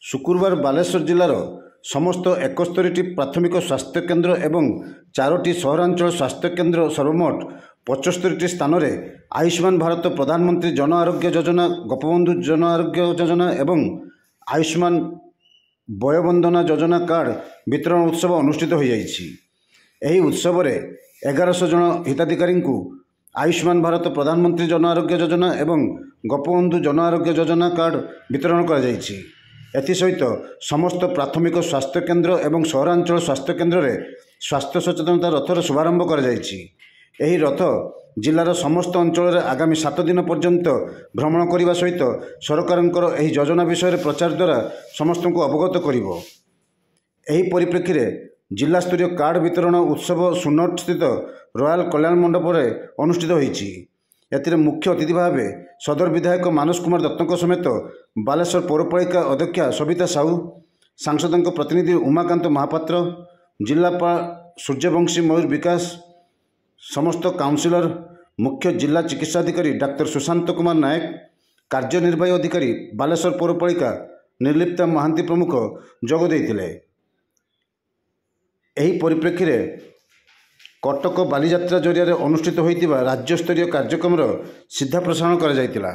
शुक्रवार बालेश्वर जिलार समस्त 71टी प्राथमिक स्वास्थ्य केन्द्र एवं 4टी सहरांचल स्वास्थ्य केन्द्र सर्वमोट 75टी स्थान में आयुष्मान भारत प्रधानमंत्री जन आरोग्य योजना, गोपबंधु जन आरोग्य योजना एवं आयुष्मान वयोवंदना योजना कार्ड वितरण उत्सव अनुष्ठित हो जाइछि। एही उत्सव रे 1100 जन हिताधिकारी को आयुष्मान भारत प्रधानमंत्री जन आरोग्य योजना एवं गोपबंधु जन आरोग्य योजना कार्ड वितरण कर जाइछि। एसहित समस्त प्राथमिक स्वास्थ्य केन्द्र एवं सहरांचल स्वास्थ्य केन्द्र में स्वास्थ्य सचेतनता रथर शुभारंभ कर जाइछि। एही रथ जिलार समस्त अंचल आगामी 7 दिन पर्यंत भ्रमण करने सहित सरकारंकर एही योजना विषय प्रचार द्वारा समस्त को अवगत करिवो। एही परिप्रेक्षी में जिला स्तरीय कार्ड वितरण उत्सव सुनट स्थित रॉयल कल्याण मंडप में अनुष्ठित होइछि। एथिरे मुख्य अतिथि भाव सदर विधायक मानस कुमार दत्तों समेत बालेश्वर पौरपालिका अध्यक्षा सविता साहू, सांसदों प्रतिनिधि उमाकांत महापात्र, जिलापाल सूर्यवंशी मयूर विकास, समस्त काउंसिलर, मुख्य जिला चिकित्साधिकारी डाक्टर सुशांत कुमार नायक, कार्यनिर्वाही अधिकारी बालेश्वर पौरपालिका निर्लिप्ता महांती प्रमुख जोग देइथिले। एही परिप्रेक्षी में कटक बालीजात्रा जरिया अनुष्ठित होइतिबा राज्यस्तरीय कार्यक्रम सीधा प्रसारण करा जायतिला।